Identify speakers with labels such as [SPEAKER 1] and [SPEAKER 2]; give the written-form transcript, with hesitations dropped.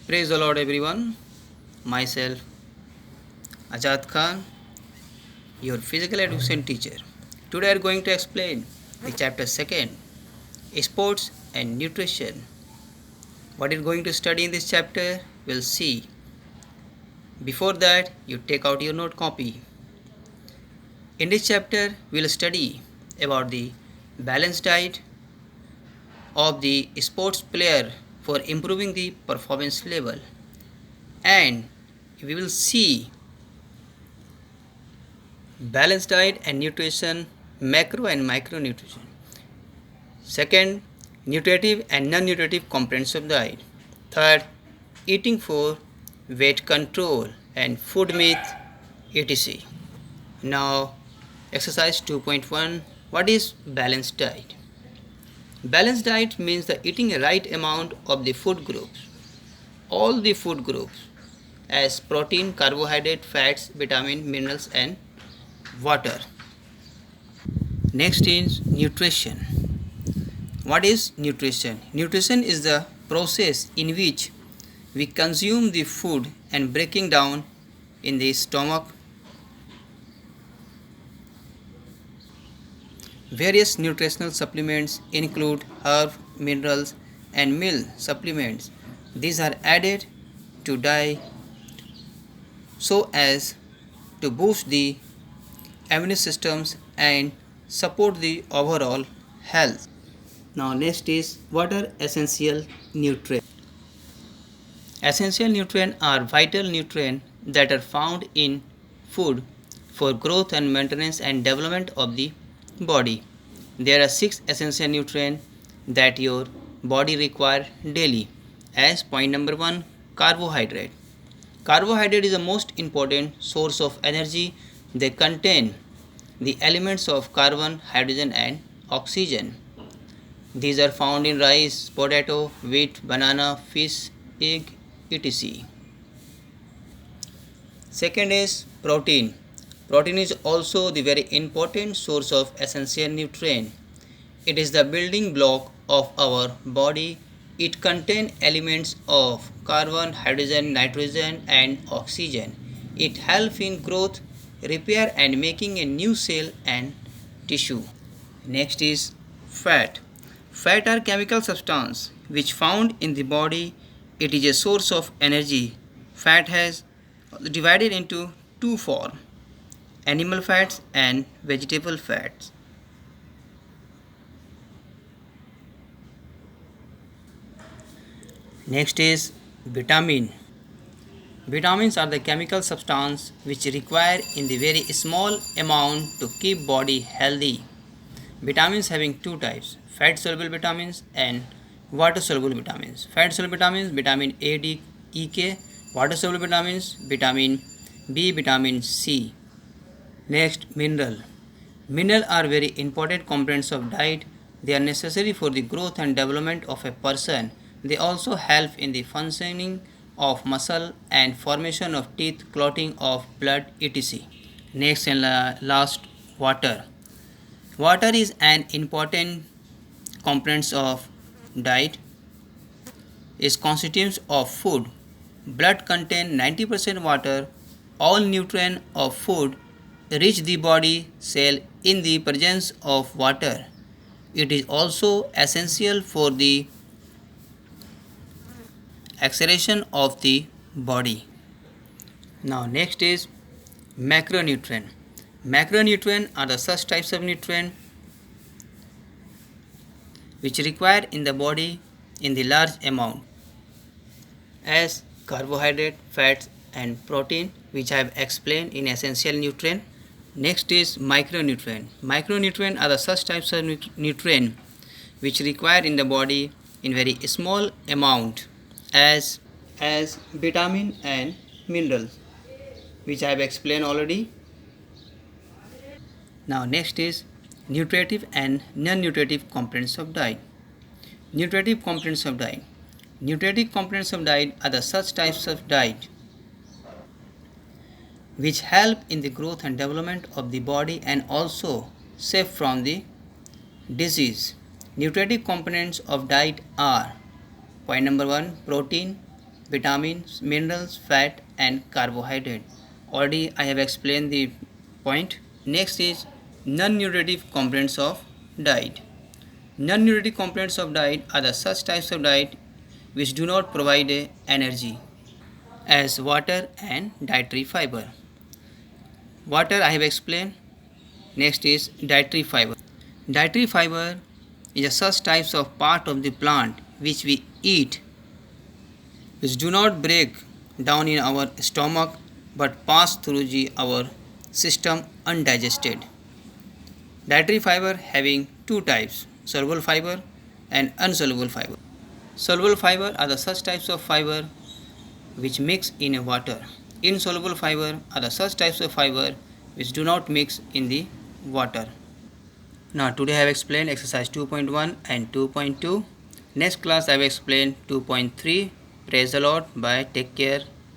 [SPEAKER 1] Praise the Lord, everyone. Myself, Ajad Khan, your physical education teacher. Today, I am going to explain the chapter 2nd, Sports and Nutrition. What is going to study in this chapter? We'll see. Before that, you take out your note copy. In this chapter, we'll study about the balanced diet of the sports player for improving the performance level, and we will see balanced diet and nutrition, macro and micronutrition. Second, nutritive and non-nutritive components of diet. Third, eating for weight control and food myth, etc. Now, exercise 2.1. What is balanced diet? Balanced diet means the eating a right amount of the food groups, all the food groups, as protein, carbohydrate, fats, vitamin, minerals, and water. Next is nutrition. What is nutrition? Nutrition is the process in which we consume the food and breaking down in the stomach. Various nutritional supplements include herb, minerals, and meal supplements. These are added to diet so as to boost the immune systems and support the overall health. Now next is what are essential nutrients. Essential nutrients are vital nutrients that are found in food for growth and maintenance and development of the body. There are 6 essential nutrients that your body requires daily. As point number 1, carbohydrate. Carbohydrate is the most important source of energy. They contain the elements of carbon, hydrogen, and oxygen. These are found in rice, potato, wheat, banana, fish, egg, etc. Second is protein. Protein is also the very important source of essential nutrient. It is the building block of our body. It contains elements of carbon, hydrogen, nitrogen, and oxygen. It helps in growth, repair, and making a new cell and tissue. Next is fat. Fat are chemical substance which found in the body. It is a source of energy. Fat has divided into two forms: animal fats and vegetable fats. Next is vitamin. Vitamins are the chemical substance which require in the very small amount to keep body healthy. Vitamins having two types: fat soluble vitamins and water soluble vitamins. Fat soluble vitamins vitamin A, D, E, K. Water soluble vitamins vitamin B, vitamin C. Next, mineral. Minerals are very important components of diet. They are necessary for the growth and development of a person. They also help in the functioning of muscle and formation of teeth, clotting of blood, etc. Next and last, water. Water is an important component of diet. It constitutes of food. Blood contains 90% water. All nutrients of food reach the body cell in the presence of water. It is also essential for the acceleration of the body. Now next is macronutrient. Macronutrient are the such types of nutrient which require in the body in the large amount, as carbohydrate, fats, and protein, which I have explained in essential nutrient. Next is micronutrient. Micronutrient are the such types of nutrient which require in the body in very small amount, as vitamin and minerals, which I have explained already. Now next is nutritive and non-nutritive components of diet. Nutritive components of diet. Nutritive components of diet are the such types of diet which help in the growth and development of the body and also safe from the disease. Nutritive components of diet are: point number 1, protein, vitamins, minerals, fat and carbohydrate. Already I have explained the point. Next is non-nutritive components of diet. Non-nutritive components of diet are the such types of diet which do not provide energy, as water and dietary fiber. Water I have explained. Next is dietary fiber. Dietary fiber is a such types of part of the plant which we eat, which do not break down in our stomach but pass through our system undigested. Dietary fiber having two types, soluble fiber and insoluble fiber. Soluble fiber are the such types of fiber which mix in water. Insoluble fiber are the such types of fiber which do not mix in the water. Now today I have explained exercise 2.1 and 2.2. Next class I have explained 2.3. Praise the Lord. Bye. Take care.